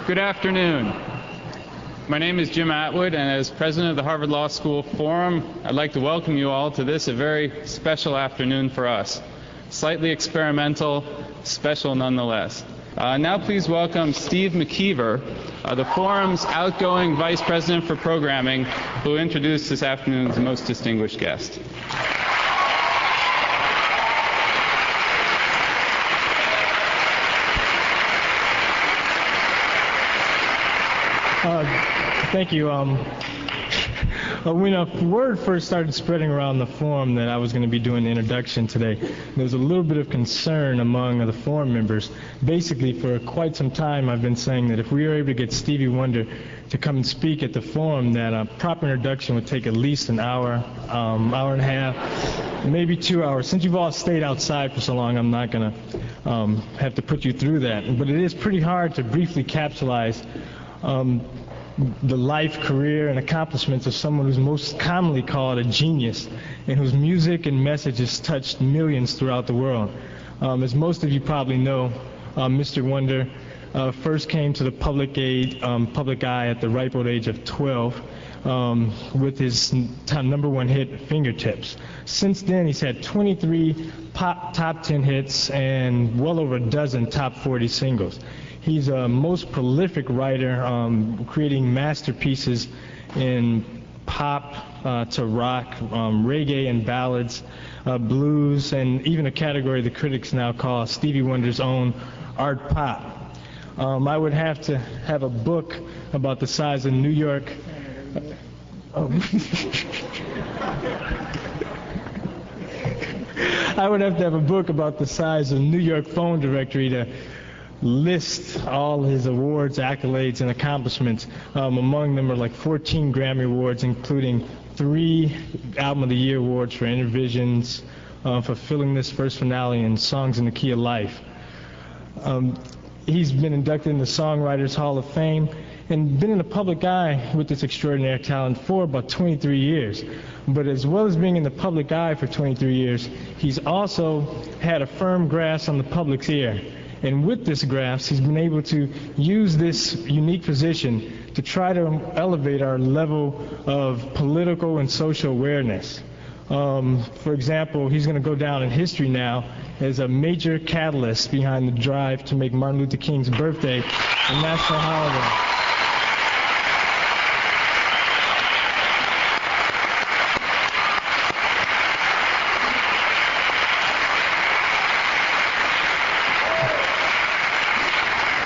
Good afternoon. My name is Jim Atwood, and as president of the Harvard Law School Forum, I'd like to welcome you all to this, a very special afternoon for us. Slightly experimental, special nonetheless. Now please welcome Steve McKeever, the Forum's outgoing Vice President for Programming, who will introduce this afternoon's most distinguished guest. Thank you. When a word first started spreading around the forum that I was going to be doing the introduction today, there was a little bit of concern among the forum members. Basically, for quite some time, I've been saying that if we were able to get Stevie Wonder to come and speak at the forum, that a proper introduction would take at least an hour, hour and a half, maybe 2 hours. Since you've all stayed outside for so long, I'm not going to have to put you through that. But it is pretty hard to briefly capsulize the life, career, and accomplishments of someone who's most commonly called a genius and whose music and messages touched millions throughout the world. As most of you probably know, Mr. Wonder first came to the public eye at the ripe old age of 12 with his #1 hit, Fingertips. Since then, he's had 23 top 10 hits and well over a dozen top 40 singles. He's a most prolific writer, creating masterpieces in pop to rock, reggae and ballads, blues, and even a category the critics now call Stevie Wonder's own art pop. I would have to have a book about the size of New York. I would have to have a book about the size of New York phone directory to list all his awards, accolades, and accomplishments. Among them are like 14 Grammy Awards, including 3 Album of the Year awards for Intervisions, Fulfilling This First Finale, and Songs in the Key of Life. He's been inducted in the Songwriters Hall of Fame and been in the public eye with this extraordinary talent for about 23 years. But as well as being in the public eye for 23 years, he's also had a firm grasp on the public's ear. And with this grasp, he's been able to use this unique position to try to elevate our level of political and social awareness. For example, he's going to go down in history now as a major catalyst behind the drive to make Martin Luther King's birthday a national holiday.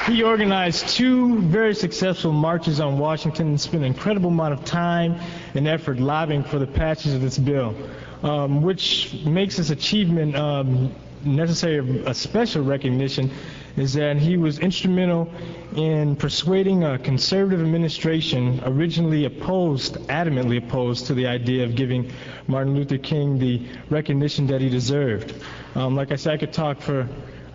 He organized 2 very successful marches on Washington and spent an incredible amount of time and effort lobbying for the passage of this bill, which makes this achievement necessary a special recognition is that he was instrumental in persuading a conservative administration originally adamantly opposed to the idea of giving Martin Luther King the recognition that he deserved. Like I said, I could talk for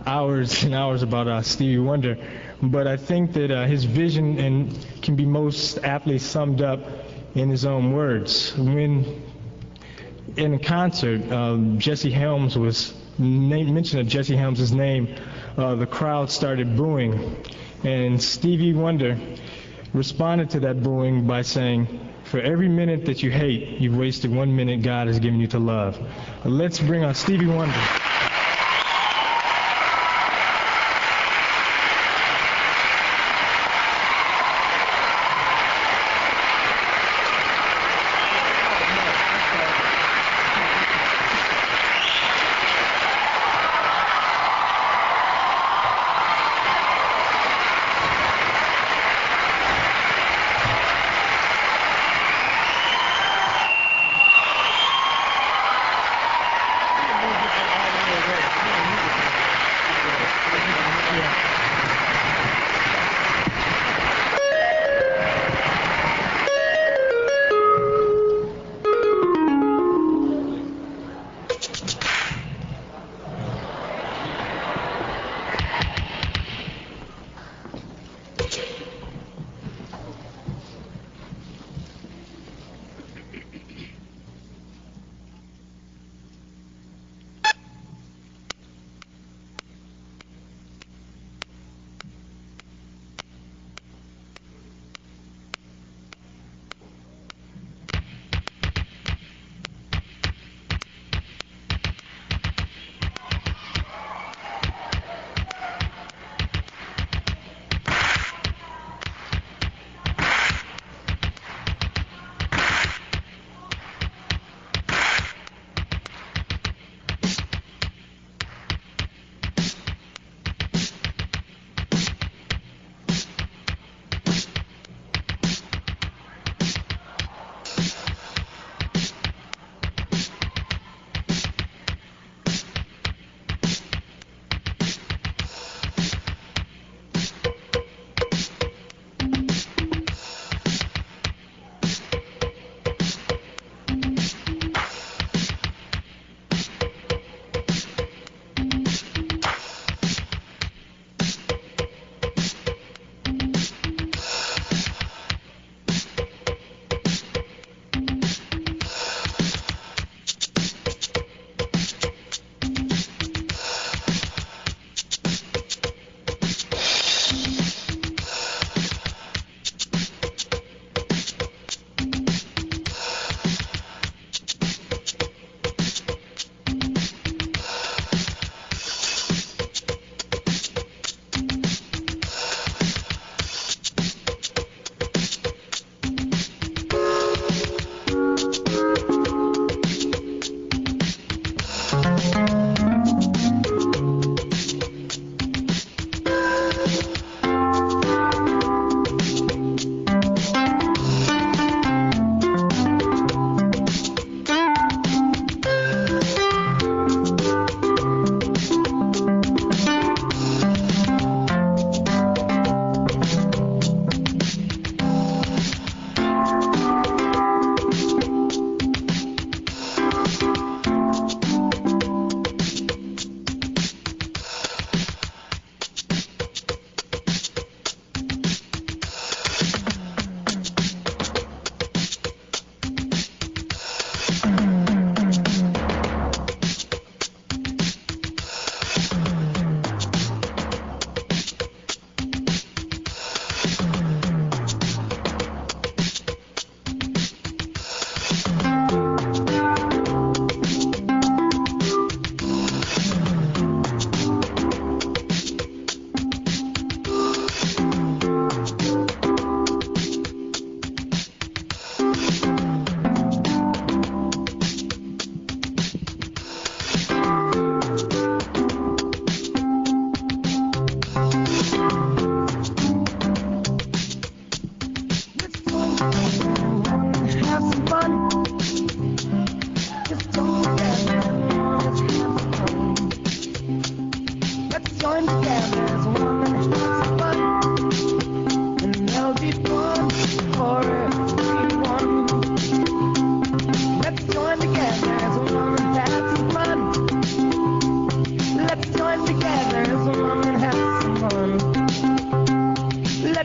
hours and hours about Stevie Wonder, but I think that his vision can be most aptly summed up in his own words. When in a concert, Jesse Helms was mention of Jesse Helms' name, the crowd started booing, and Stevie Wonder responded to that booing by saying, "For every minute that you hate, you've wasted 1 minute God has given you to love." Let's bring on Stevie Wonder.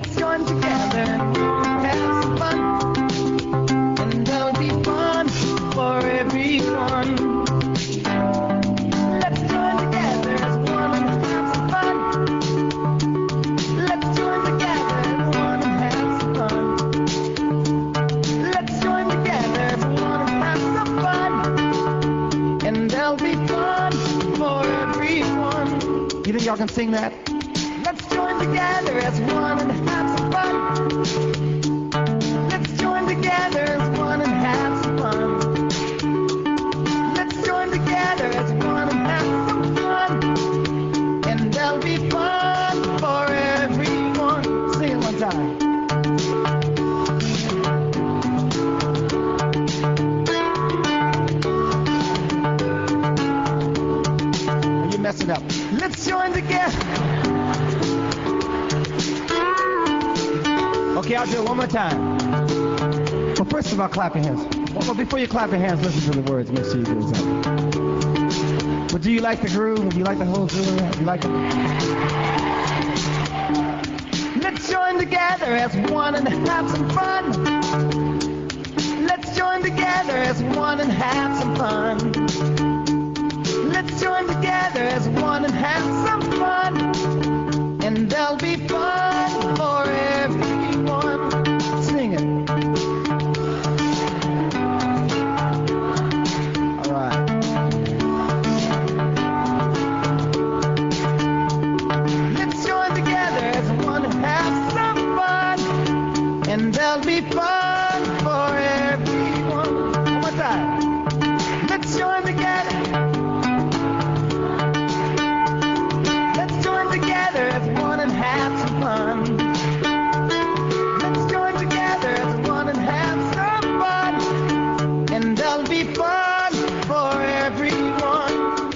Let's join together and have some fun. And there'll be fun for everyone. Let's join together as one and have some fun. Let's join together as one and have some fun. Let's join together as one and have some fun. And there'll be fun for everyone. You think y'all can sing that? Let's join together as one and have some fun. Let's join together as one and have some fun. Let's join together as one and have some fun. And there'll be fun for everyone. Sing it one time. You messed it up. Let's join together. Okay, I'll do it one more time. Well, first of all, clap your hands. Well, before you clap your hands, listen to the words. Make sure you do something. Well, do you like the groove? Do you like the whole groove? Do you like it? Let's join together as one and have some fun. Let's join together as one and have some fun. Let's join together as one and have some fun. And there'll be fun for everyone. Sing it. All right. Let's join together as one and have some fun. And there'll be fun for everyone. One more time. Let's join together. Let's join together as one and have some fun. Let's join together as one and have some fun. And there'll be fun for everyone.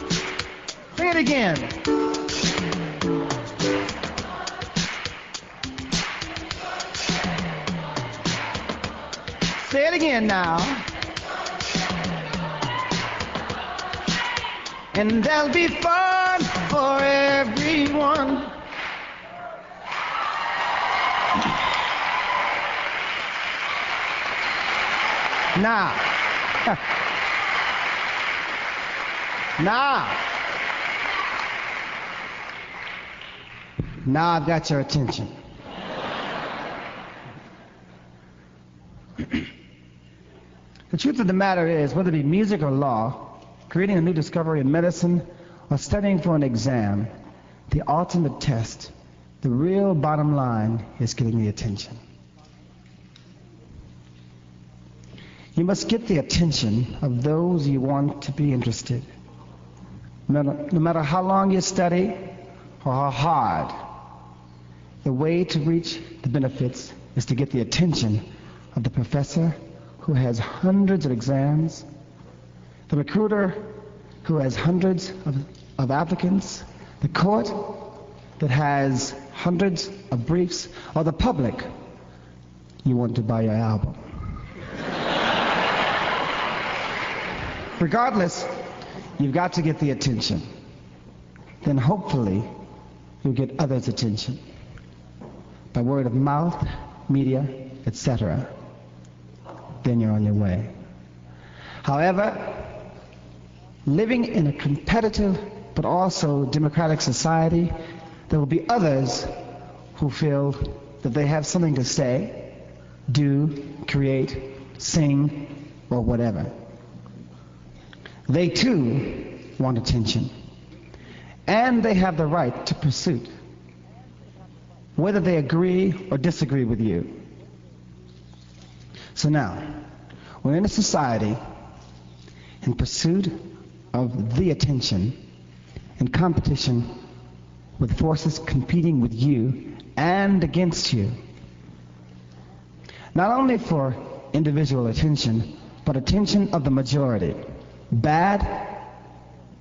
Sing it again. Say it again now. And there'll be fun for everyone. Now, now I've got your attention. The truth of the matter is, whether it be music or law, creating a new discovery in medicine, or studying for an exam, the ultimate test, the real bottom line, is getting the attention. You must get the attention of those you want to be interested. No matter how long you study or how hard, the way to reach the benefits is to get the attention of the professor who has hundreds of exams, the recruiter who has hundreds of applicants, the court that has hundreds of briefs, or the public you want to buy your album. Regardless, you've got to get the attention. Then hopefully you'll get others' attention by word of mouth, media, etc. Then you're on your way. However, living in a competitive but also democratic society, there will be others who feel that they have something to say, do, create, sing, or whatever. They too want attention, and they have the right to pursue it, whether they agree or disagree with you. So now, we're in a society in pursuit of the attention, in competition with forces competing with you and against you. Not only for individual attention, but attention of the majority. Bad?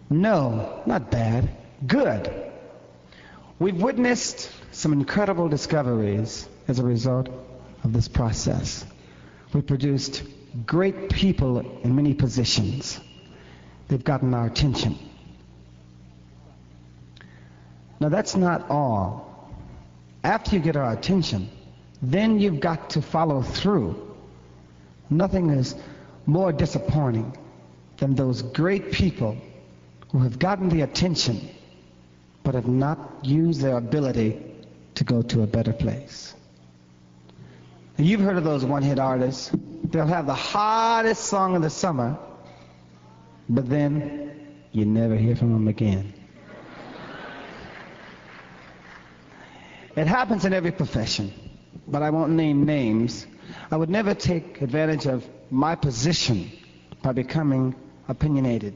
No, not bad. Good. We've witnessed some incredible discoveries as a result of this process. We've produced great people in many positions. They've gotten our attention. Now that's not all. After you get our attention, then you've got to follow through. Nothing is more disappointing than those great people who have gotten the attention but have not used their ability to go to a better place. And you've heard of those one-hit artists. They'll have the hottest song of the summer, but then you never hear from them again. It happens in every profession, but I won't name names. I would never take advantage of my position by becoming opinionated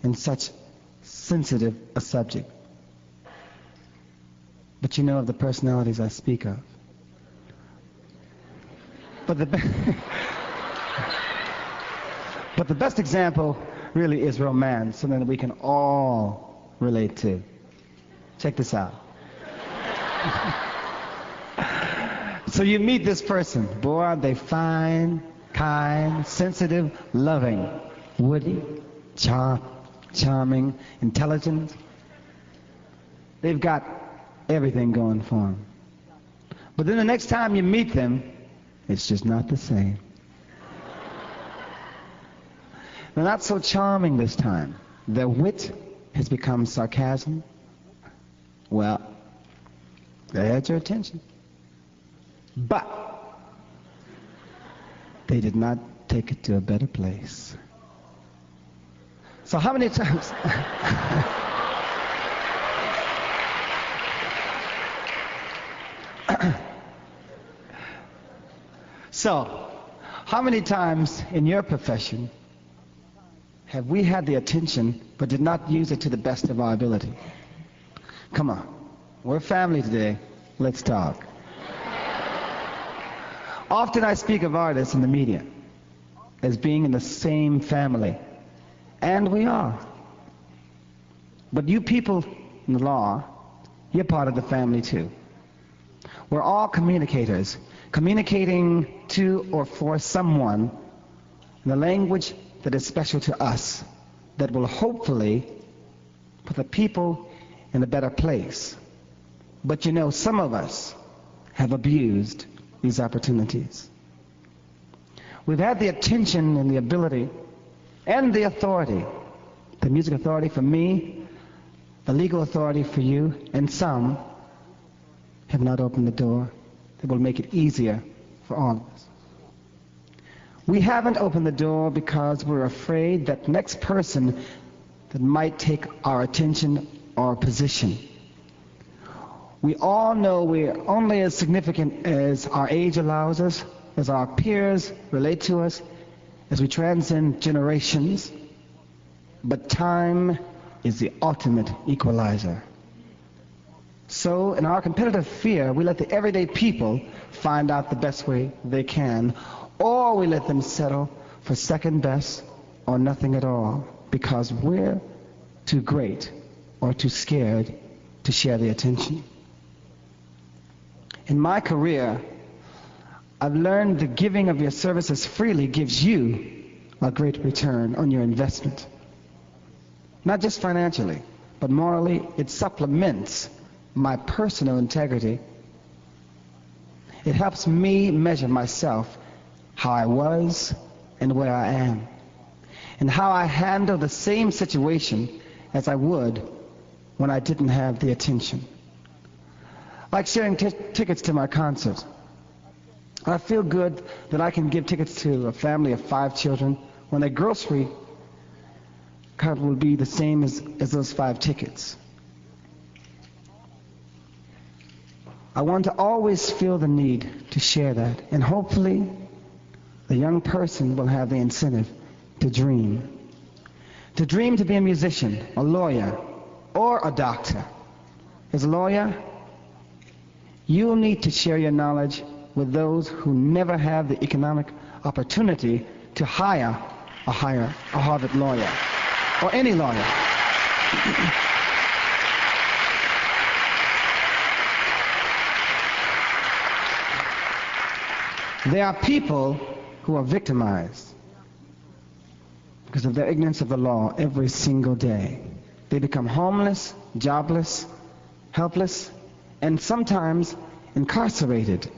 in such sensitive a subject. But you know of the personalities I speak of. But the best example really is romance, something that we can all relate to. Check this out. So you meet this person. Boy, are they fine, kind, sensitive, loving, woody, charming, intelligent. They've got everything going for them. But then the next time you meet them, it's just not the same. They're not so charming this time. Their wit has become sarcasm. Well, they had your attention. But they did not take it to a better place. So how many times... So, how many times in your profession have we had the attention but did not use it to the best of our ability? Come on. We're family today. Let's talk. Often I speak of artists in the media as being in the same family. And we are. But you people in the law, you're part of the family too. We're all communicators, communicating to or for someone in the language that is special to us, that will hopefully put the people in a better place. But you know, some of us have abused these opportunities. We've had the attention and the ability and the authority, the music authority for me, the legal authority for you, and some have not opened the door that will make it easier for all of us. We haven't opened the door because we're afraid that the next person that might take our attention or position. We all know we're only as significant as our age allows us, as our peers relate to us, as we transcend generations. But time is the ultimate equalizer. So in our competitive fear, we let the everyday people find out the best way they can, or we let them settle for second best or nothing at all because we're too great or too scared to share the attention. In my career, I've learned the giving of your services freely gives you a great return on your investment. Not just financially, but morally, it supplements my personal integrity. It helps me measure myself, how I was and where I am, and how I handle the same situation as I would when I didn't have the attention. Like sharing tickets to my concert. I feel good that I can give tickets to a family of 5 children when their grocery cart will be the same as those 5 tickets. I want to always feel the need to share that, and hopefully the young person will have the incentive to dream. To dream to be a musician, a lawyer, or a doctor. As a lawyer, you'll need to share your knowledge with those who never have the economic opportunity to hire a Harvard lawyer, or any lawyer. There are people who are victimized because of their ignorance of the law every single day. They become homeless, jobless, helpless, and sometimes incarcerated.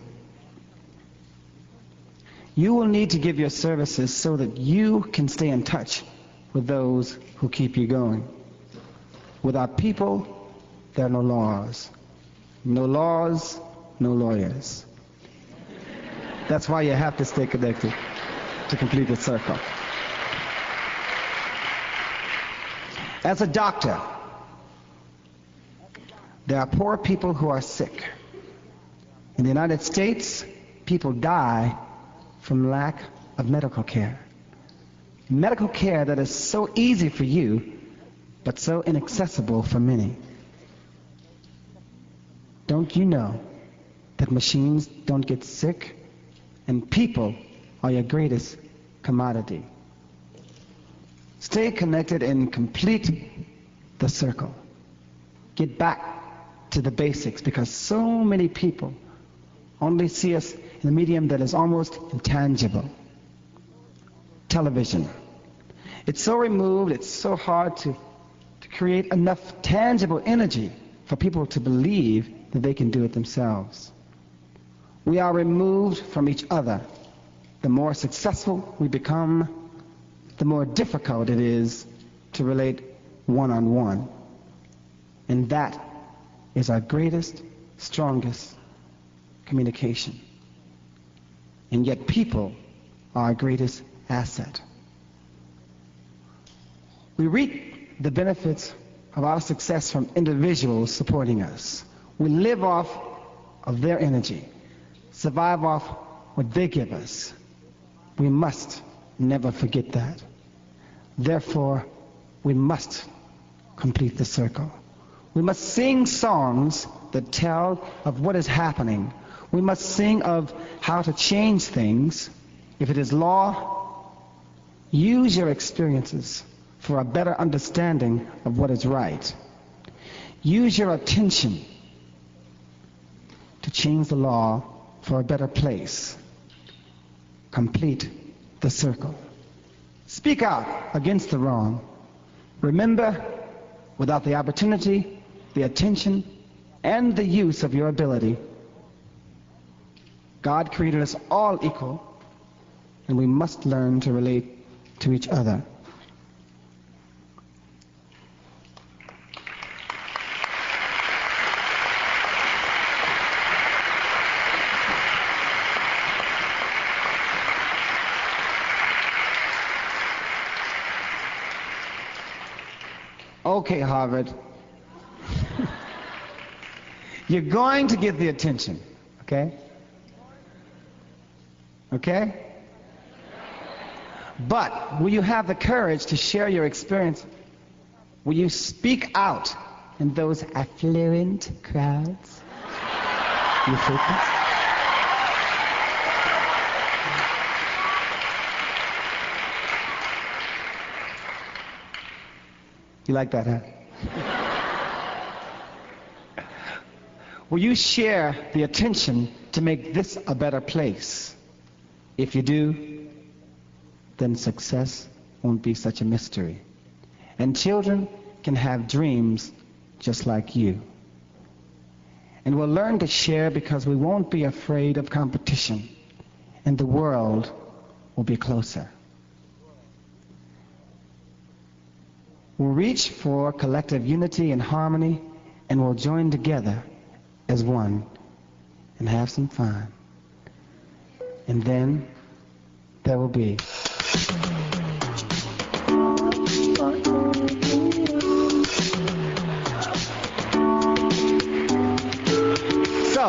You will need to give your services so that you can stay in touch with those who keep you going. Without people, there are no laws. No laws, no lawyers. That's why you have to stay connected to complete the circle. As a doctor, there are poor people who are sick. In the United States, people die from lack of medical care. Medical care that is so easy for you, but so inaccessible for many. Don't you know that machines don't get sick, and people are your greatest commodity? Stay connected and complete the circle. Get back to the basics, because so many people only see us in a medium that is almost intangible. Television. It's so removed, it's so hard to create enough tangible energy for people to believe that they can do it themselves. We are removed from each other. The more successful we become, the more difficult it is to relate one-on-one. And that is our greatest, strongest communication. And yet people are our greatest asset. We reap the benefits of our success from individuals supporting us. We live off of their energy, survive off what they give us. We must never forget that. Therefore, we must complete the circle. We must sing songs that tell of what is happening. We must sing of how to change things. If it is law, use your experiences for a better understanding of what is right. Use your attention to change the law for a better place. Complete the circle. Speak out against the wrong. Remember, without the opportunity, the attention, and the use of your ability, God created us all equal, and we must learn to relate to each other. Okay, Harvard. You're going to get the attention, okay? Okay? But will you have the courage to share your experience? Will you speak out in those affluent crowds? You focus? You like that, huh? Will you share the attention to make this a better place? If you do, then success won't be such a mystery. And children can have dreams just like you. And we'll learn to share because we won't be afraid of competition, and the world will be closer. We'll reach for collective unity and harmony, and we'll join together as one and have some fun. And then there will be so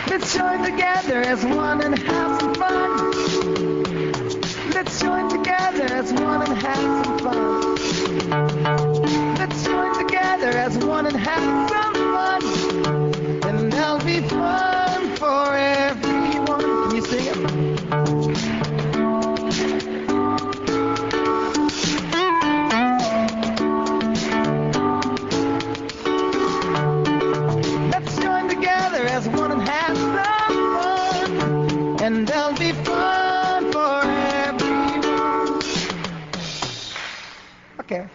let's join together as one and have some fun. Let's join together as one and have some fun. Let's join together as one and have some fun. And there'll be fun for everyone. Can you sing it? Let's join together as one and have some fun. And there'll be fun for everyone. Okay.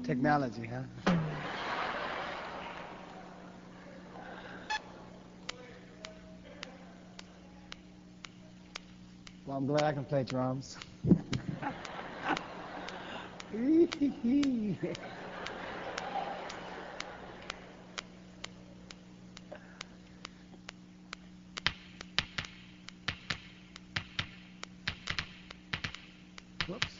Technology, huh? Well, I'm glad I can play drums. Whoops.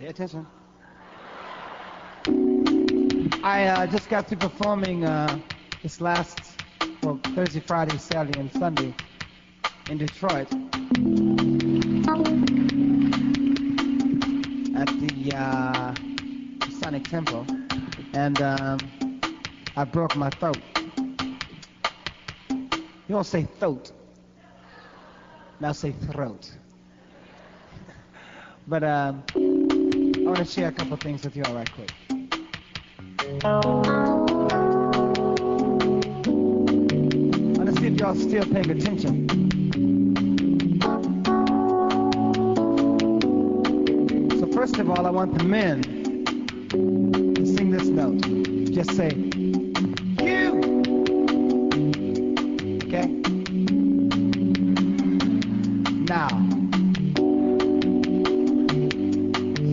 Attention. I just got through performing this last, well, Thursday, Friday, Saturday, and Sunday in Detroit at the Sonic Temple, and I broke my throat. You don't say throat, now say throat. But I want to share a couple things with you all right quick. I want to see if y'all still paying attention. So first of all, I want the men to sing this note. Just say, you! Okay? Now.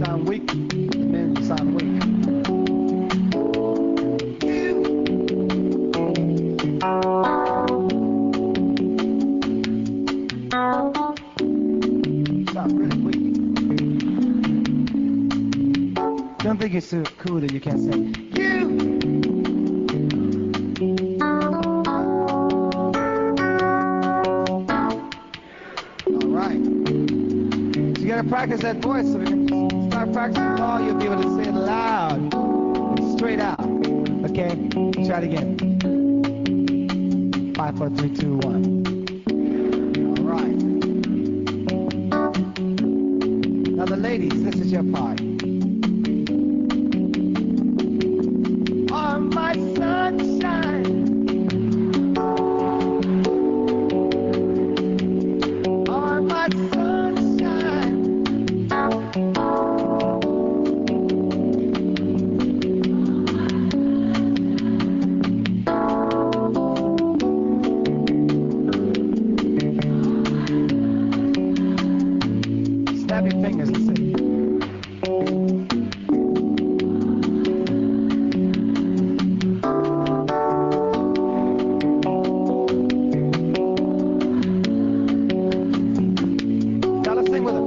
Sound weak? The men sound weak. Don't think it's so cool that you can't say, you! practice that voice so we can start practicing all. You'll be able to say it loud and straight out. Okay? Try it again. 5, 4, 3, 2, 1. All right. Now the ladies, this is your part. Oh, my sunshine. Oh, my sunshine. Snap your fingers and say. Now let's sing with them.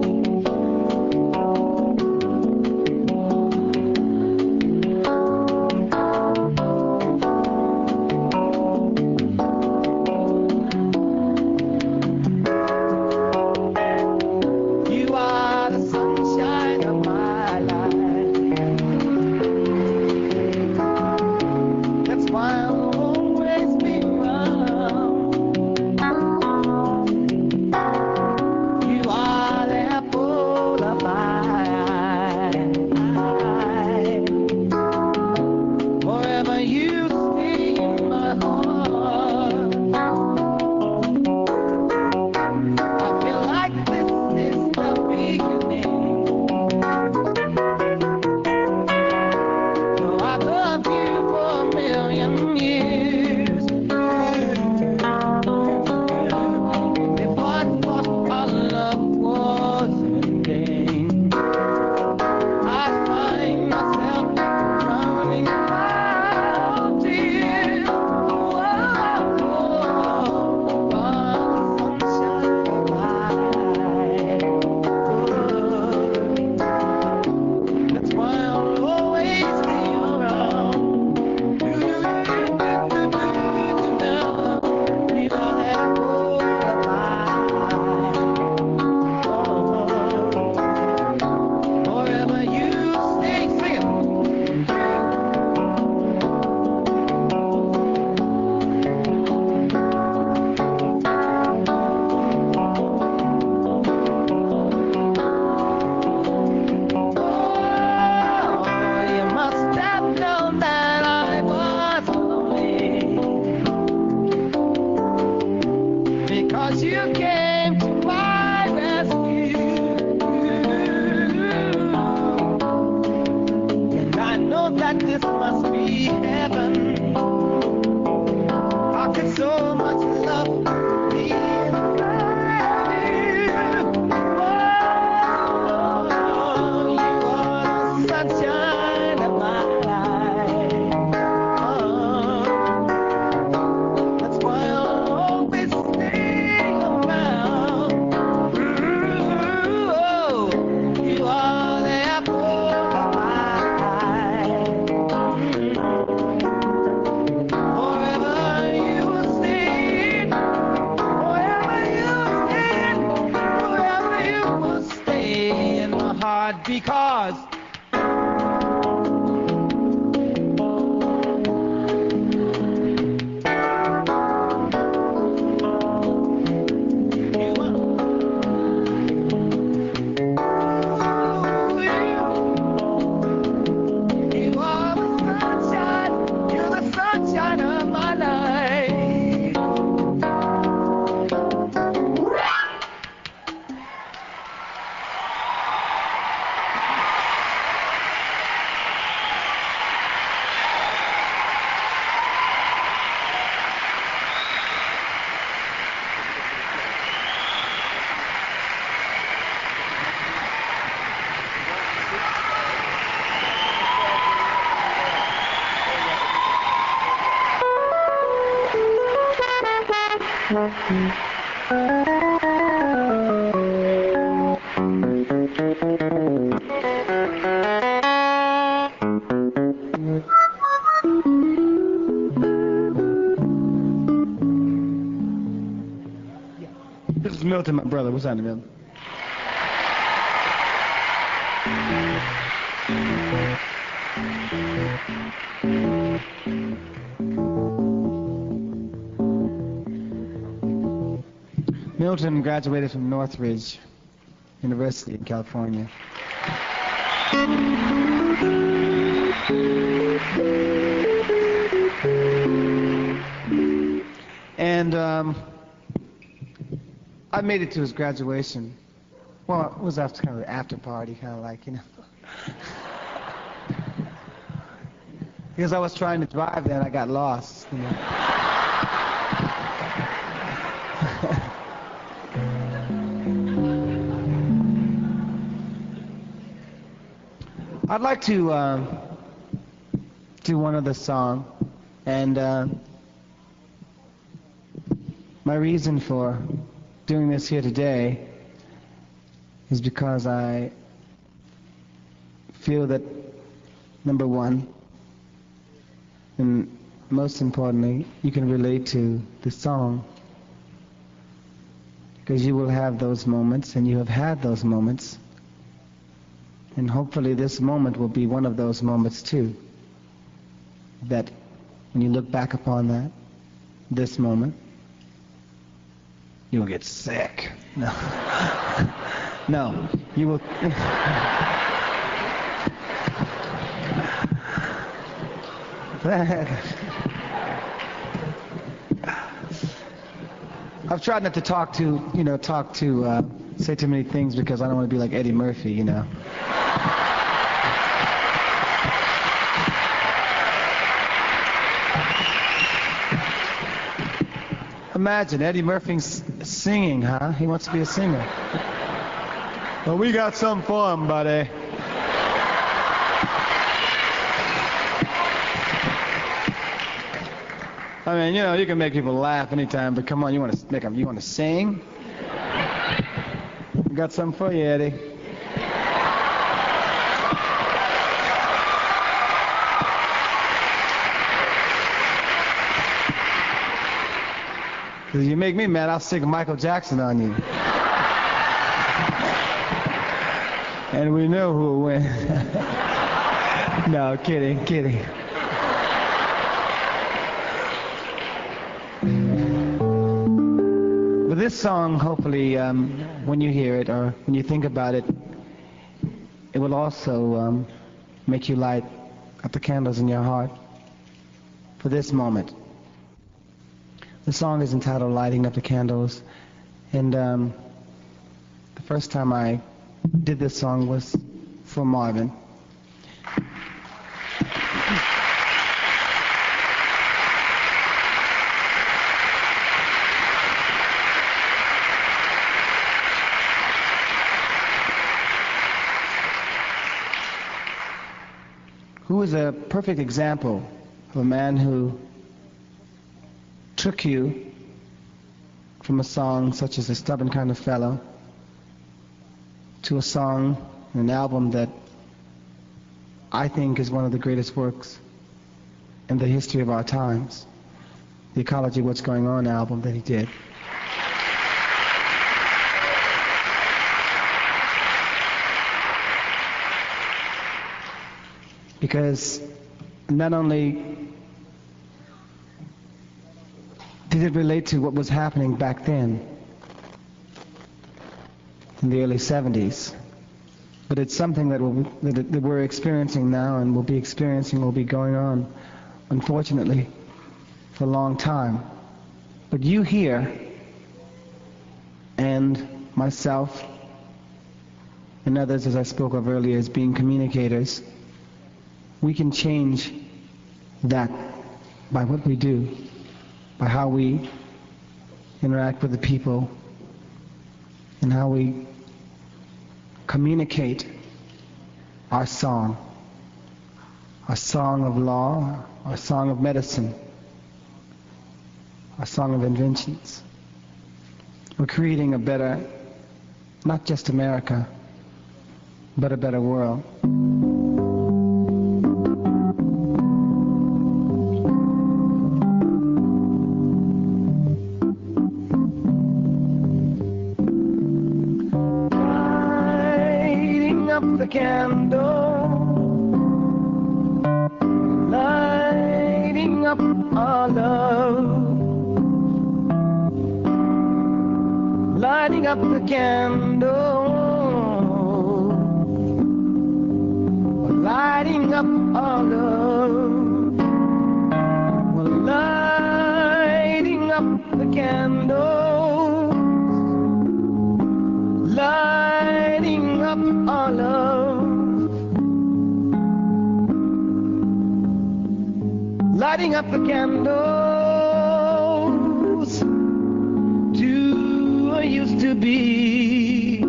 You are the sunshine of my life. That's why I'll always be around. You are the apple of my eye. Forever you stay in my heart. I feel like this is the beginning. So I love you for a million years. If I thought our love was ending, I'd find myself drowning in my tears. Sunshine of my life. That's why I'll always be around. You are that apple of my eye. Forever you stay. Sing it. Oh, you must have known that I was lonely, because you came to my rescue. And I know that this must be heaven. How could so much love be inside you? Oh, you are the sunshine of my life. Oh, that's why I'll always stay around. Ooh, you are the apple of my eye. Forever you will stay. Forever you will stay. Forever you will stay in my heart, because you are. You are the sunshine. You're the sunshine of my life. This is Milton, my brother. What's happening, Milton? Milton graduated from Northridge University in California. And I made it to his graduation. Well, it was after kind of an after party, kind of like, you know. Because I was trying to drive there and I got lost, you know. I'd like to do one other song, and my reason for doing this here today is because I feel that, number one, and most importantly, you can relate to the song, because you will have those moments, and you have had those moments, and hopefully this moment will be one of those moments too, that when you look back upon this moment, you will get sick. No. No, you will. I've tried not to say too many things because I don't want to be like Eddie Murphy, you know. Imagine Eddie Murphy's singing, huh? He wants to be a singer. Well, we got something for him, buddy. I mean, you know, you can make people laugh anytime, but come on, you want to sing? We got something for you, Eddie. Because you make me mad, I'll stick Michael Jackson on you. And we know who will win. No, kidding. But this song, hopefully, when you hear it or when you think about it, it will also make you light up the candles in your heart for this moment. The song is entitled Lighting Up the Candles, and the first time I did this song was for Marvin. Who is a perfect example of a man who took you from a song such as A Stubborn Kind of Fellow to a song, an album that I think is one of the greatest works in the history of our times, the Ecology of What's Going On album that he did. Because not only did it relate to what was happening back then, in the early 70s, but it's something that we're experiencing now and will be going on, unfortunately, for a long time. But you here, and myself, and others, as I spoke of earlier, as being communicators, we can change that by what we do, by how we interact with the people, and how we communicate our song of law, our song of medicine, our song of inventions. We're creating a better, not just America, but a better world. Candle, lighting up our love, lighting up the candle, lighting up our love. We're lighting up the candle, lighting up our love. Lighting up the candles to a used to be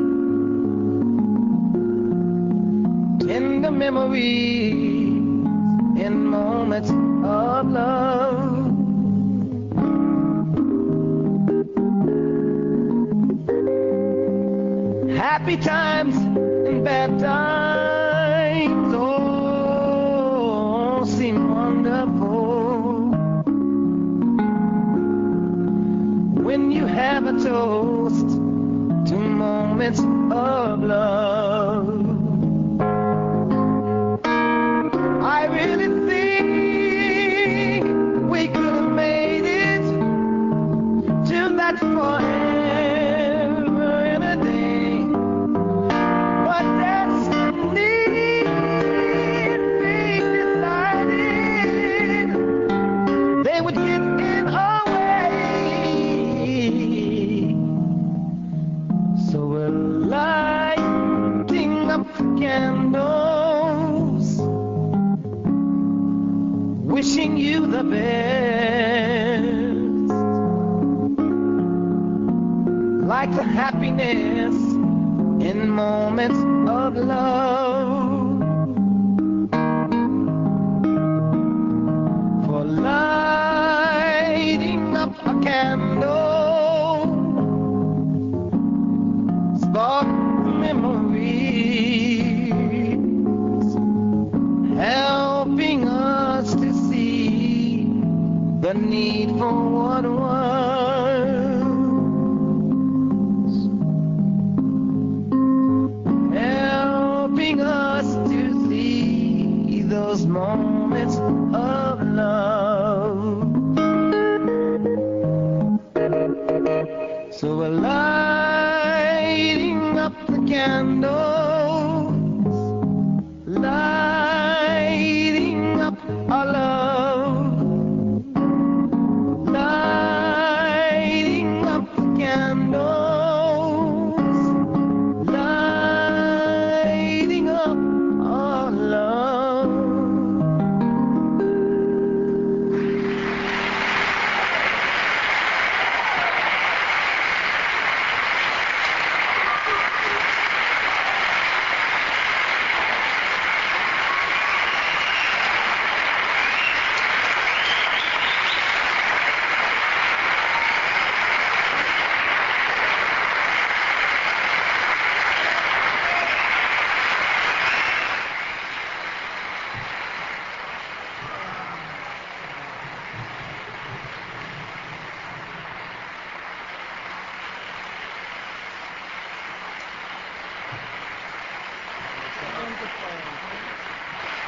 tender memories in moments of love. Happy times and bad times all seem wonderful when you have a toast to moments of love. I really think we could have made it to that forever and a day, but destiny fate decided they would get in our way. So we're lighting up the candles, wishing you the best, like the happiness in moments of love. For lighting up a candle, spark memories, helping us to see the need for what was, helping us to see those moments of love. So we're lighting up the candles, lighting up our love, lighting up the candles, lighting up our love.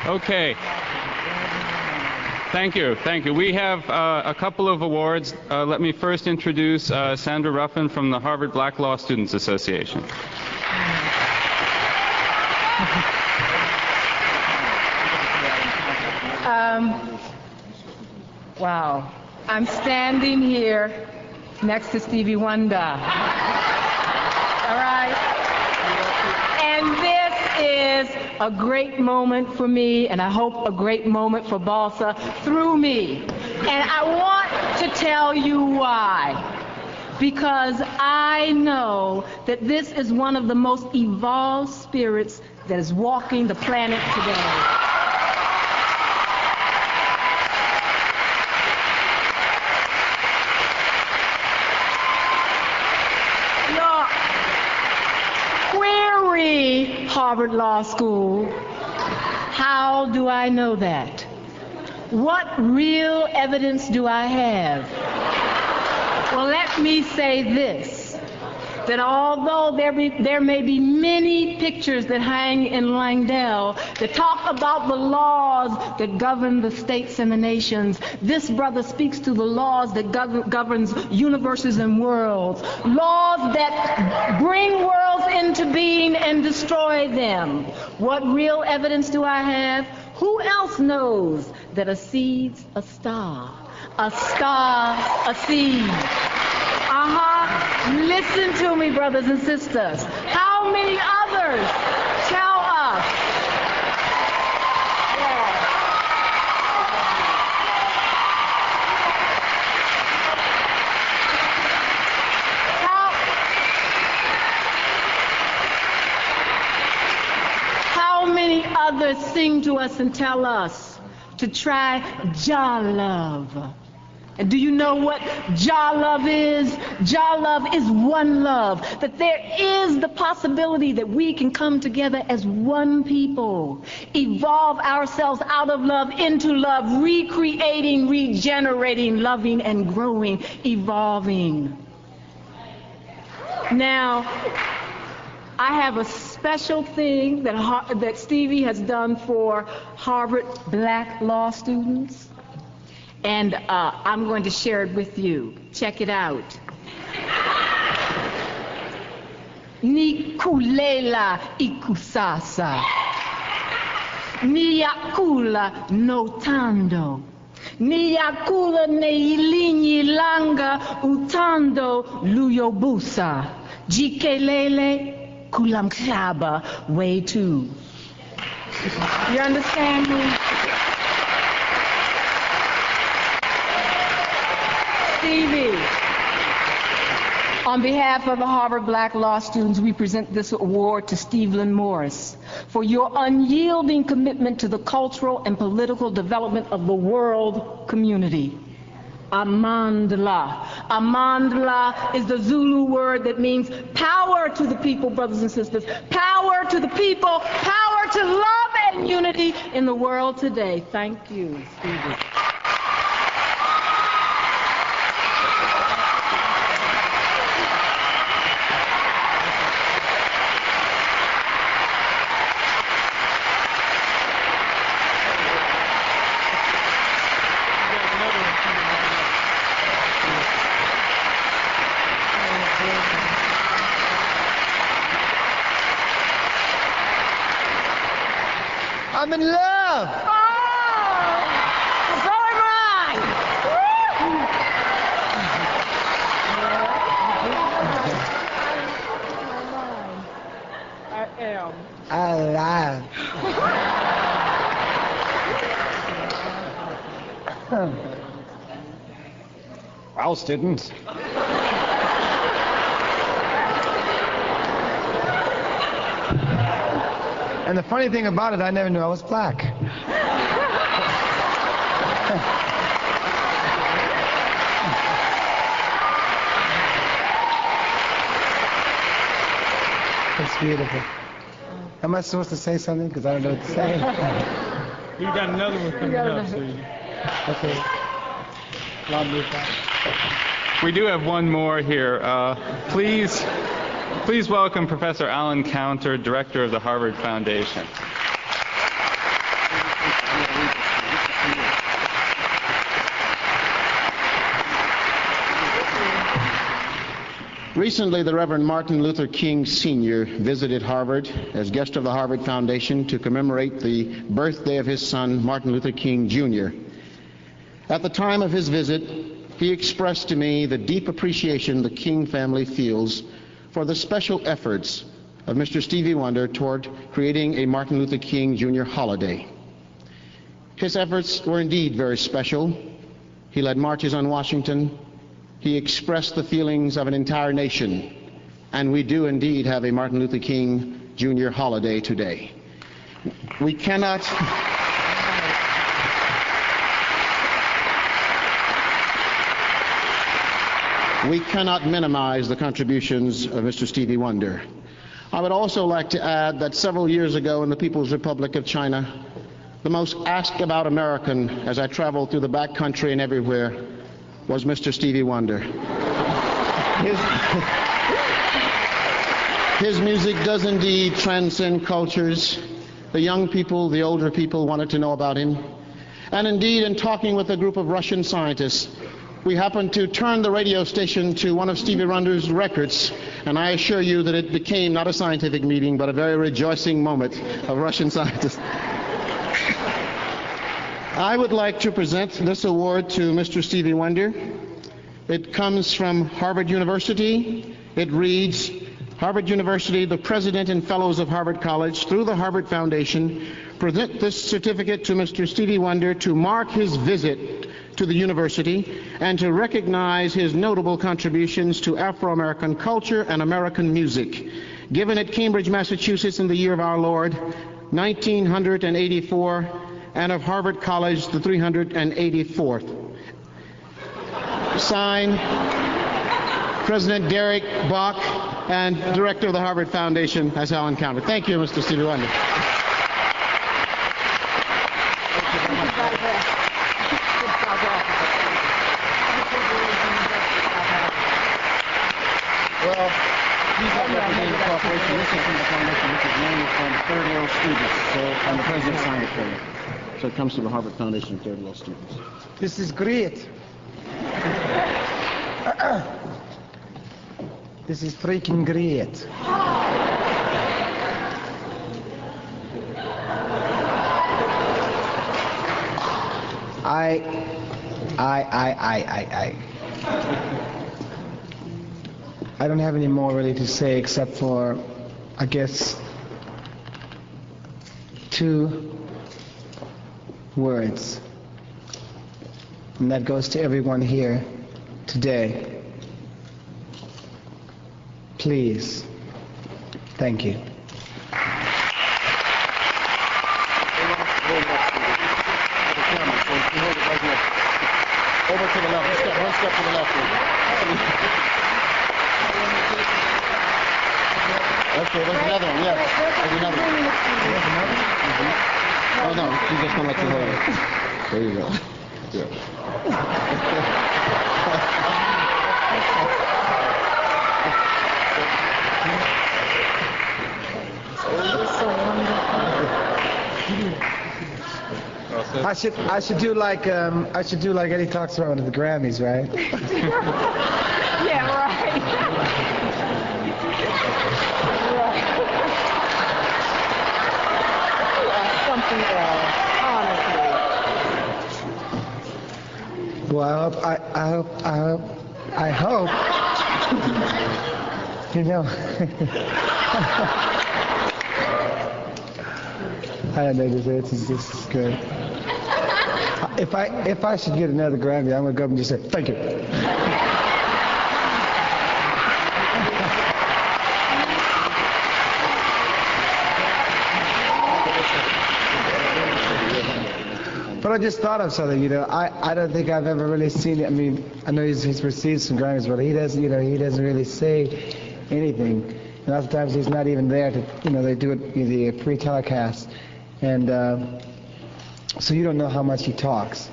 Okay. Thank you. Thank you. We have a couple of awards. Let me first introduce Sandra Ruffin from the Harvard Black Law Students Association. Wow. I'm standing here next to Stevie Wonder. All right? And this is a great moment for me, and I hope a great moment for Balsa through me. And I want to tell you why. Because I know that this is one of the most evolved spirits that is walking the planet today. Harvard Law School. How do I know that? What real evidence do I have? Well, let me say this. that although there may be many pictures that hang in Langdell that talk about the laws that govern the states and the nations, this brother speaks to the laws that governs universes and worlds, laws that bring worlds into being and destroy them. What real evidence do I have? Who else knows that a seed's a star a seed? Listen to me, brothers and sisters. How many others tell us? How many others sing to us and tell us to try Jah love? And do you know what Jah love is? Jah love is one love. That there is the possibility that we can come together as one people, evolve ourselves out of love into love, recreating, regenerating, loving, and growing, evolving. Now, I have a special thing that Stevie has done for Harvard black law students. And I'm going to share it with you. Check it out. Nikulela ikusasa, niyakula notando, niyakula neilinyi langa utando luyobusa, jikelele kulamkshaba way too. You understand me? Stevie, on behalf of the Harvard Black Law students, we present this award to Stephen Morris for your unyielding commitment to the cultural and political development of the world community. Amandla. Amandla is the Zulu word that means power to the people, brothers and sisters. Power to the people, power to love and unity in the world today. Thank you, Stevie. I'm in love. Oh, so am I. I am. Alive. Well, students. And the funny thing about it, I never knew I was black. It's beautiful. Am I supposed to say something? Because I don't know what to say. You got another one coming up, so you... Okay. We do have one more here. Please welcome Professor Alan Counter, Director of the Harvard Foundation. Recently, the Reverend Martin Luther King Sr. visited Harvard as guest of the Harvard Foundation to commemorate the birthday of his son, Martin Luther King Jr. At the time of his visit, he expressed to me the deep appreciation the King family feels for the special efforts of Mr. Stevie Wonder toward creating a Martin Luther King Jr. holiday. His efforts were indeed very special. He led marches on Washington. He expressed the feelings of an entire nation. And we do indeed have a Martin Luther King Jr. holiday today. We cannot... We cannot minimize the contributions of Mr. Stevie Wonder. I would also like to add that several years ago in the People's Republic of China, the most asked about American as I traveled through the back country and everywhere was Mr. Stevie Wonder. His music does indeed transcend cultures. The young people, the older people wanted to know about him. And indeed, in talking with a group of Russian scientists, we happened to turn the radio station to one of Stevie Wonder's records, and I assure you that it became not a scientific meeting, but a very rejoicing moment of Russian scientists. I would like to present this award to Mr. Stevie Wonder. It comes from Harvard University. It reads, Harvard University, the President and Fellows of Harvard College, through the Harvard Foundation, present this certificate to Mr. Stevie Wonder to mark his visit to the university and to recognize his notable contributions to Afro-American culture and American music, given at Cambridge, Massachusetts in the year of our Lord, 1984, and of Harvard College, the 384th. Signed, President Derek Bach, and Director of the Harvard Foundation, as Helen counted. Thank you, Mr. Stevie Wonder. Well, these are representing the corporation. This is from the foundation, which is mainly from third-level students. So, and the president signed it for me. So it comes to the Harvard Foundation third-level students. This is great. This is freaking great. I don't have any more really to say except for, I guess, 2 words. And that goes to everyone here today. Please. Thank you. Over to the left. One step to the left. Okay, there's another one. Yes, there's another one. Oh no, he's just gonna let you hold it. There you go. Yeah. I should do like Eddie talks about at the Grammys, right? Yeah, right. Something else, honestly. Well, I hope. You know. I don't know. This is good. If I should get another Grammy, I'm gonna go up and just say thank you. But I just thought of something, you know. I don't think I've ever really seen it. I mean, I know he's received some Grammys, but he doesn't really say anything. And lots of times he's not even there to, they do it the pre-telecast, and so you don't know how much he talks.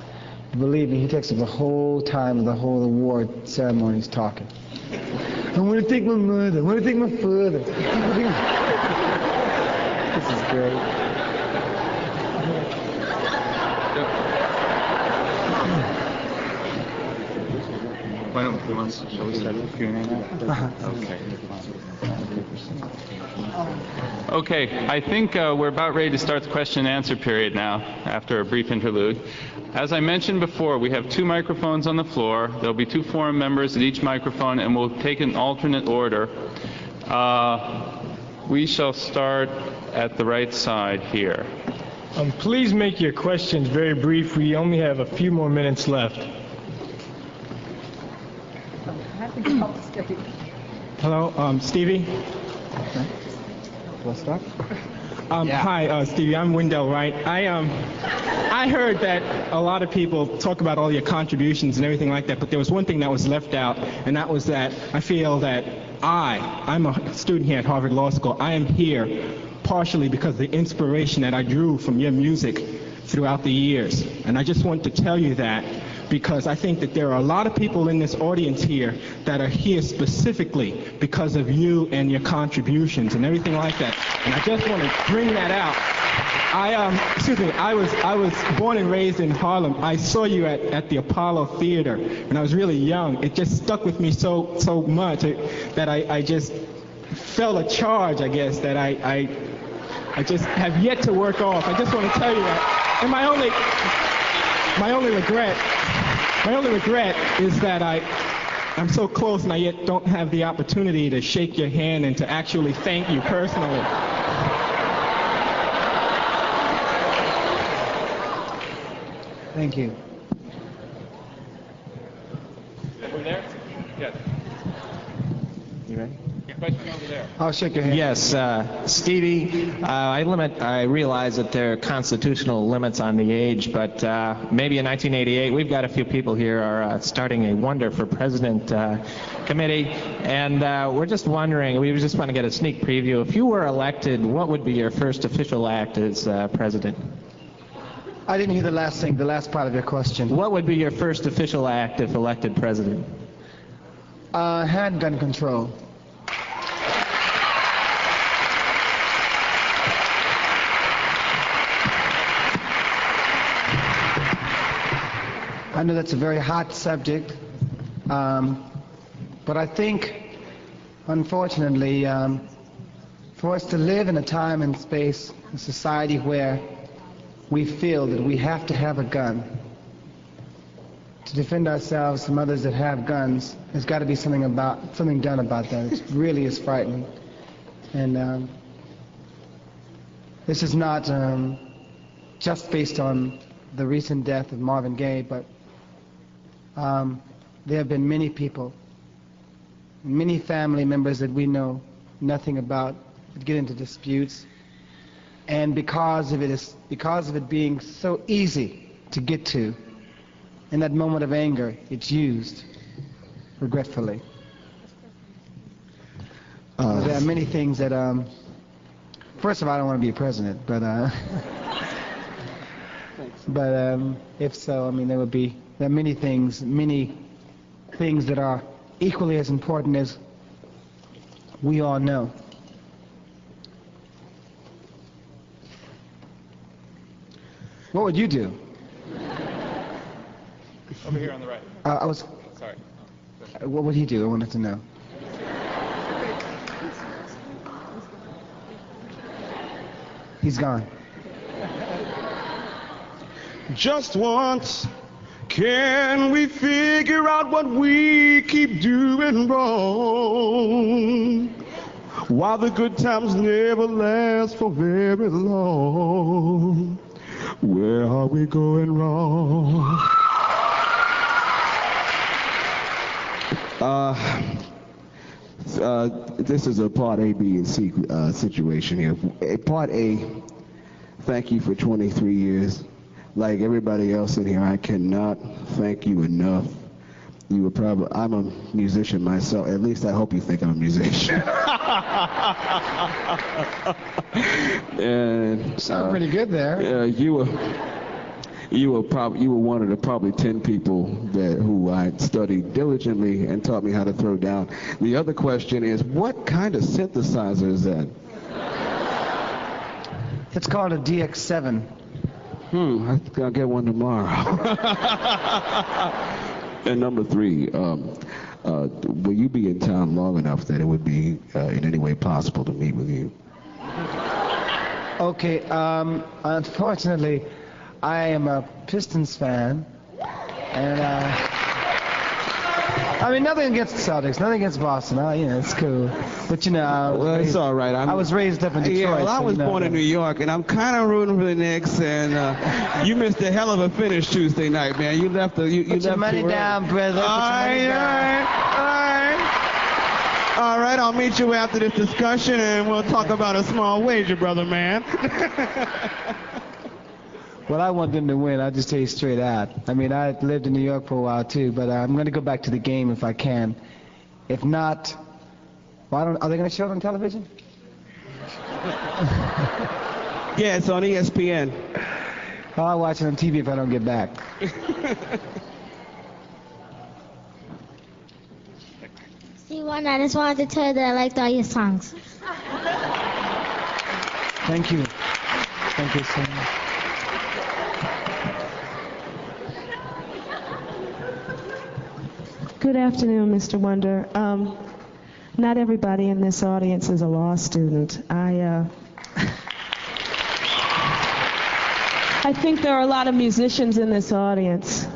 Believe me, he takes up the whole time of the whole award ceremony he's talking. I want to thank my mother. I want to thank my father. This is great. Why don't we shall we start with Q&A now? Okay. Okay, I think we're about ready to start the question and answer period now, after a brief interlude. As I mentioned before, we have 2 microphones on the floor. There'll be 2 forum members at each microphone, and we'll take an alternate order. We shall start at the right side here. Please make your questions very brief. We only have a few more minutes left. Hello, Stevie. What's that? Hi, Stevie. I'm Wendell Wright. I heard that a lot of people talk about all your contributions and everything like that, but there was one thing that was left out, and that was that I feel that I'm a student here at Harvard Law School. I am here partially because of the inspiration that I drew from your music throughout the years. And I just want to tell you that because I think that there are a lot of people in this audience here that are here specifically because of you and your contributions and everything like that. And I just want to bring that out. I was born and raised in Harlem. I saw you at the Apollo Theater when I was really young. It just stuck with me so much that I just felt a charge, I guess, that I just have yet to work off. I just want to tell you that. And my only regret is that I'm so close and I yet don't have the opportunity to shake your hand and to actually thank you personally. Thank you. Over there? Yes. You ready? Question over there. I'll shake your hand. Yes, Stevie, I realize that there are constitutional limits on the age, but maybe in 1988, we've got a few people here are starting a Wonder for President committee, and we're just wondering, we just want to get a sneak preview. If you were elected, what would be your first official act as president? I didn't hear the last part of your question. What would be your first official act if elected president? Handgun control. I know that's a very hot subject, but I think, unfortunately, for us to live in a time and space, a society where we feel that we have to have a gun to defend ourselves from others that have guns, there's got to be something done about that. It really is frightening. And this is not just based on the recent death of Marvin Gaye, but there have been many people, many family members that we know nothing about that get into disputes, and because of it being so easy to get to, in that moment of anger, it's used, regretfully. There are many things that, first of all, I don't want to be a president, but if so, I mean, there are many things that are equally as important as we all know. What would you do? Over here on the right. Sorry. What would he do? I wanted to know. He's gone. Just once, can we figure out what we keep doing wrong? While the good times never last for very long, where are we going wrong? This is a part A, B, and C situation here. Part A, thank you for 23 years. Like everybody else in here, I cannot thank you enough. You were probably, I'm a musician myself. At least I hope you think I'm a musician. And sound pretty good there. You were one of the probably 10 people who I studied diligently and taught me how to throw down. The other question is, what kind of synthesizer is that? It's called a DX7. I think I'll get one tomorrow. And number 3, will you be in town long enough that it would be in any way possible to meet with you? Okay, unfortunately, I am a Pistons fan, and I mean, nothing against the Celtics, nothing against Boston. It's cool. But well, it's all right. I was raised up in Detroit. Yeah, well, I was born in New York, and I'm kind of rooting for the Knicks. And you missed a hell of a finish Tuesday night, man. You left the you Put left your money down, brother. All right. All right, I'll meet you after this discussion, and we'll talk about a small wager, brother, man. Well, I want them to win. I'll just tell you straight out. I mean, I lived in New York for a while, too, but I'm going to go back to the game if I can. If not, well, are they going to show it on television? Yeah, it's on ESPN. I'll watch it on TV if I don't get back. Stevie Wonder, I just wanted to tell you that I liked all your songs. Thank you. Thank you so much. Good afternoon, Mr. Wonder. Not everybody in this audience is a law student. I think there are a lot of musicians in this audience.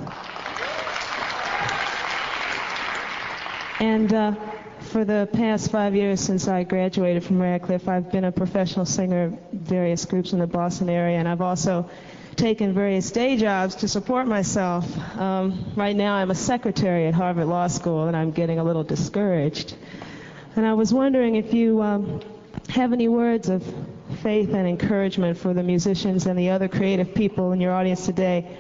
And for the past 5 years since I graduated from Radcliffe, I've been a professional singer of various groups in the Boston area, and I've also taken various day jobs to support myself. Right now I'm a secretary at Harvard Law School, and I'm getting a little discouraged. And I was wondering if you have any words of faith and encouragement for the musicians and the other creative people in your audience today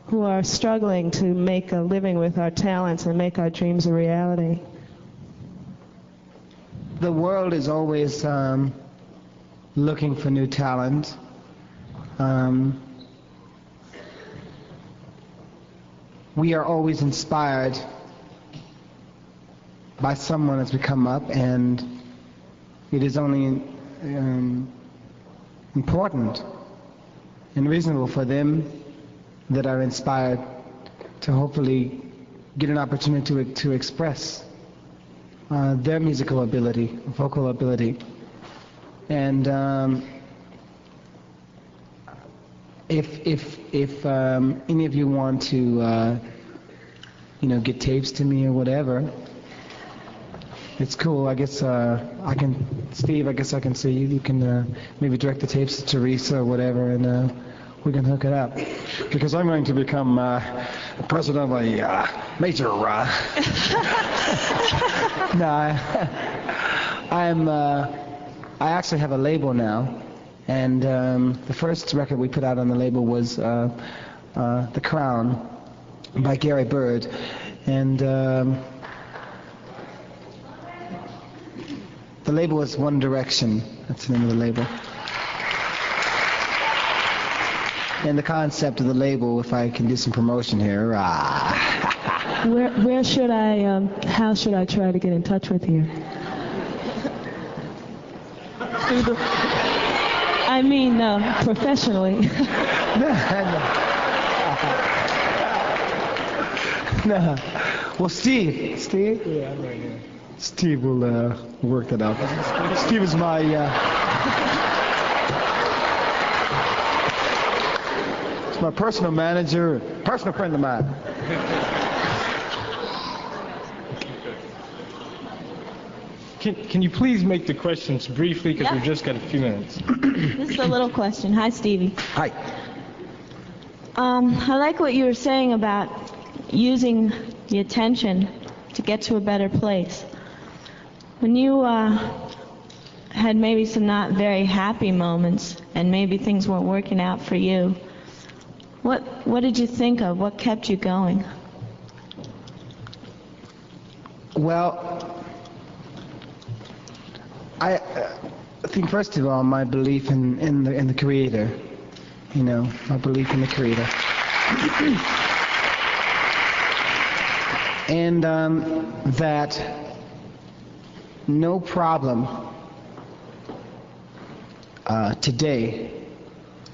who are struggling to make a living with our talents and make our dreams a reality. The world is always looking for new talent. We are always inspired by someone as we come up, and it is only important and reasonable for them that are inspired to hopefully get an opportunity to express their musical ability, vocal ability. And if any of you want to get tapes to me or whatever, it's cool. I guess Steve, I guess I can see you. You can maybe direct the tapes to Teresa or whatever, and we can hook it up. Because I'm going to become president of a major... No, I actually have a label now, and the first record we put out on the label was The Crown by Gary Bird, and the label was One Direction. That's the name of the label. And the concept of the label, if I can do some promotion here. Where should I, how should I try to get in touch with you? I mean, professionally. No. Well, Steve? Yeah, I'm right here. Steve will work that out. Steve is my... He's my personal manager, personal friend of mine. Can you please make the questions briefly, because we've just got a few minutes. This is a little question. Hi, Stevie. Hi. I like what you were saying about using the attention to get to a better place. When you had maybe some not very happy moments and maybe things weren't working out for you, what did you think of? What kept you going? Well, I think first of all my belief in the Creator, my belief in the Creator, and that no problem today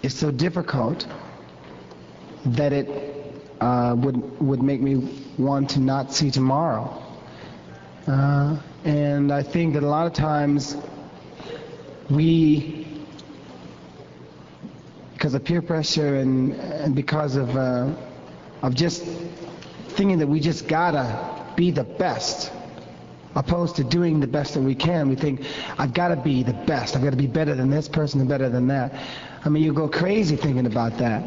is so difficult that it would make me want to not see tomorrow. And I think that a lot of times we, because of peer pressure and because of just thinking that we just gotta be the best, opposed to doing the best that we can, we think, I've got to be the best. I've got to be better than this person and better than that. I mean, you go crazy thinking about that.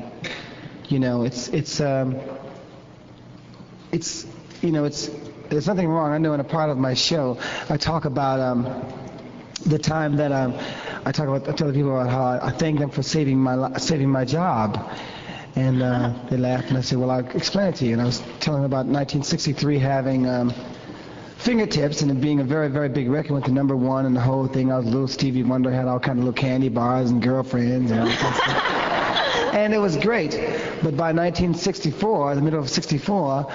There's nothing wrong. I know in a part of my show, I talk about the time that I tell people about how I thank them for saving my job, and they laughed, and I said, well, I'll explain it to you. And I was telling them about 1963 having Fingertips and it being a very, very big record, went to #1 and the whole thing. I was a little Stevie Wonder, had all kind of little candy bars and girlfriends and all that stuff. And it was great. But by 1964, the middle of 64,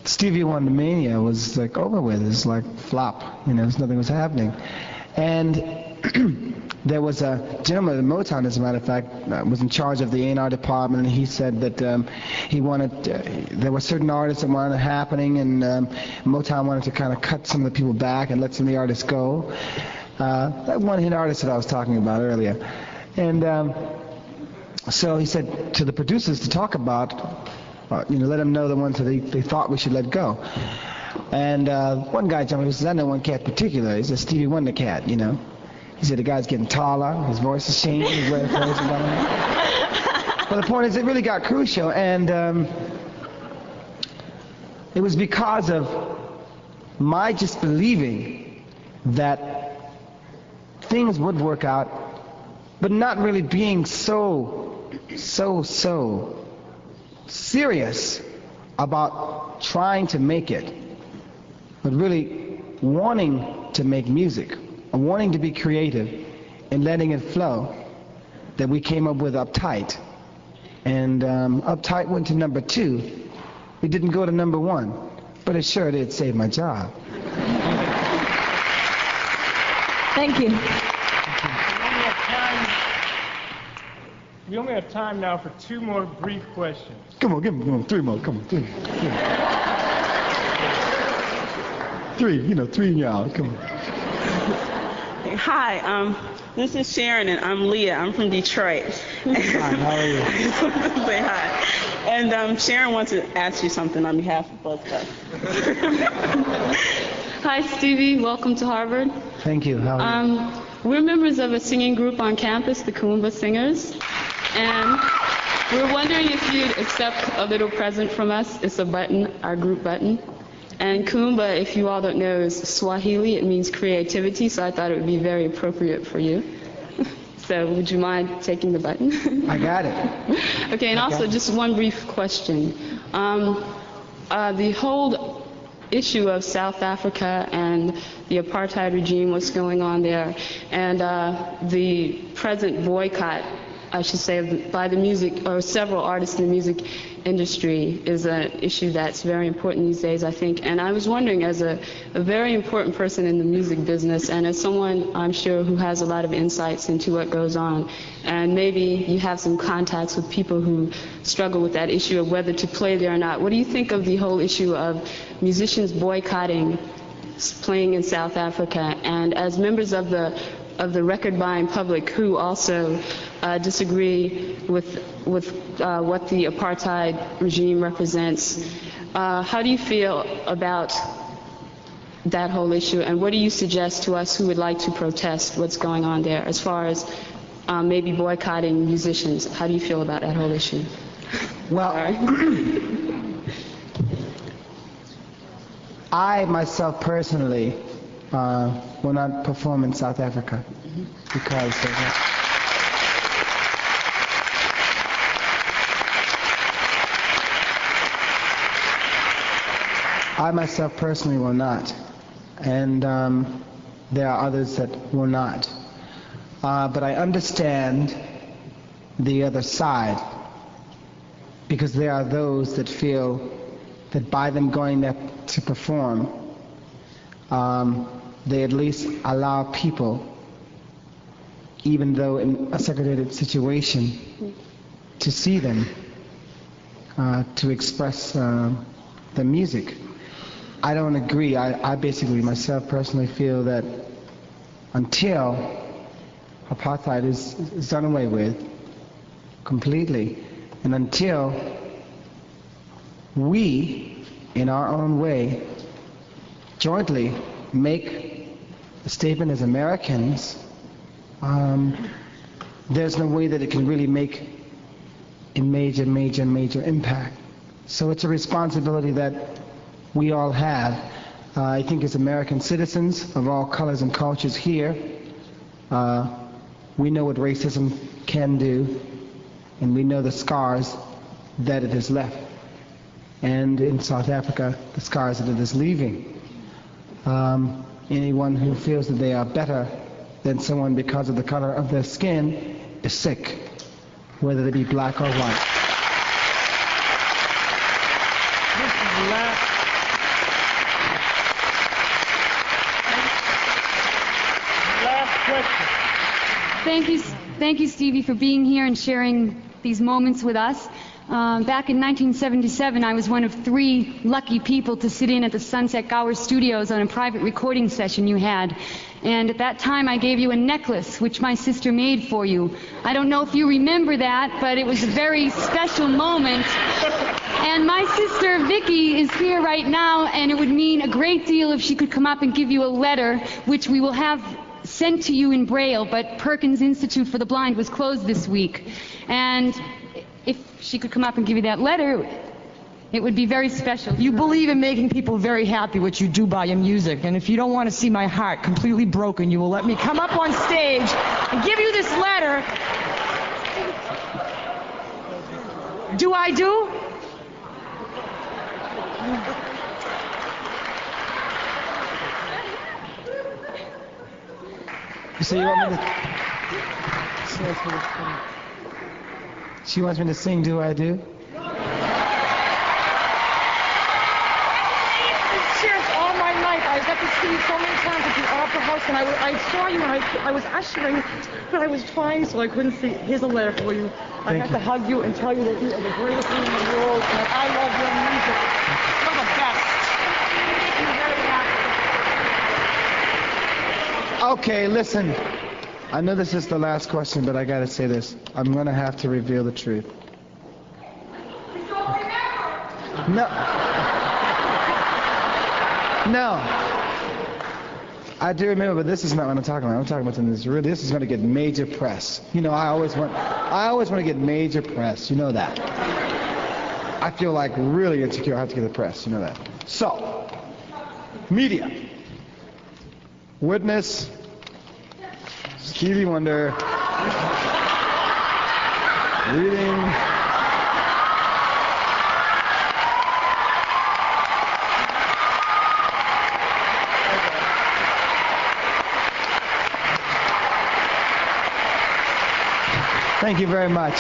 Stevie Wonder Mania was like over with. It's like flop, nothing was happening. And there was a gentleman at Motown, as a matter of fact, was in charge of the A&R department, and he said that he wanted, there were certain artists that wanted it happening, and Motown wanted to kind of cut some of the people back and let some of the artists go. That one-hit artist that I was talking about earlier. And so he said to the producers to talk about, let them know the ones that they thought we should let go. And one guy jumped in and says, I know one cat particular. He's a Stevie Wonder cat, He said the guy's getting taller, his voice is changing, his way of phrasing. But the point is, it really got crucial, and it was because of my just believing that things would work out, but not really being so serious about trying to make it, but really wanting to make music, or wanting to be creative and letting it flow, that we came up with Uptight. And Uptight went to number 2. It didn't go to number 1, but it sure did save my job. Thank you. We only have time now for 2 more brief questions. Come on, give me 3 more. Come on, 3. 3 y'all. Come on. Hi, this is Sharon, and I'm Leah. I'm from Detroit. Hi, how are you? I just wanted to say hi. And Sharon wants to ask you something on behalf of both of us. Hi, Stevie. Welcome to Harvard. Thank you. How are you? We're members of a singing group on campus, the Kuumba Singers. And we're wondering if you'd accept a little present from us. It's a button, our group button. And Kuumba, if you all don't know, is Swahili. It means creativity, so I thought it would be very appropriate for you. So would you mind taking the button? I got it. Okay, and also just one brief question. The whole issue of South Africa and the apartheid regime, what's going on there, and the present boycott, I should say, by the music, or several artists in the music industry, is an issue that's very important these days, I think. And I was wondering, as a very important person in the music business, and as someone, I'm sure, who has a lot of insights into what goes on, and maybe you have some contacts with people who struggle with that issue of whether to play there or not, what do you think of the whole issue of musicians boycotting playing in South Africa? And as members of the record-buying public who also disagree with what the apartheid regime represents, how do you feel about that whole issue, and what do you suggest to us who would like to protest what's going on there as far as maybe boycotting musicians? How do you feel about that whole issue? Well, I myself personally will not perform in South Africa because of that. I myself personally will not, and there are others that will not. But I understand the other side, because there are those that feel that by them going there to perform, they at least allow people, even though in a segregated situation, to see them, to express the music. I don't agree. I basically myself personally feel that until apartheid is done away with completely, and until we, in our own way, jointly make a statement as Americans, there's no way that it can really make a major impact. So it's a responsibility that we all have. I think as American citizens of all colors and cultures here, we know what racism can do, and we know the scars that it has left. And in South Africa, the scars that it is leaving. Anyone who feels that they are better than someone because of the color of their skin is sick, whether they be black or white. Thank you, Stevie, for being here and sharing these moments with us. Back in 1977, I was one of 3 lucky people to sit in at the Sunset Gower Studios on a private recording session you had. And at that time, I gave you a necklace, which my sister made for you. I don't know if you remember that, but it was a very special moment. And my sister, Vicky, is here right now, and it would mean a great deal if she could come up and give you a letter, which we will have sent to you in Braille, but Perkins Institute for the Blind was closed this week. And if she could come up and give you that letter, it would be very special. You believe in making people very happy, which you do by your music. And if you don't want to see my heart completely broken, you will let me come up on stage and give you this letter. Do I do? So you want me to... She wants me to sing Do I Do? All my life. I got to see you so many times at the Opera House, and I saw you, and I was ushering, but I was trying, so I couldn't see. Here's a letter for you. I have to hug you and tell you that you are the greatest thing in the world, and I love your music. You're the best. You're very happy. Okay, listen. I know this is the last question, but I got to say this. I'm going to have to reveal the truth. No. No. I do remember, but this is not what I'm talking about. I'm talking about something that's really, this is going to get major press. You know, I always want to get major press. You know that. I feel like really insecure. I have to get the press. You know that. So, media. Witness Stevie Wonder reading Thank you very much.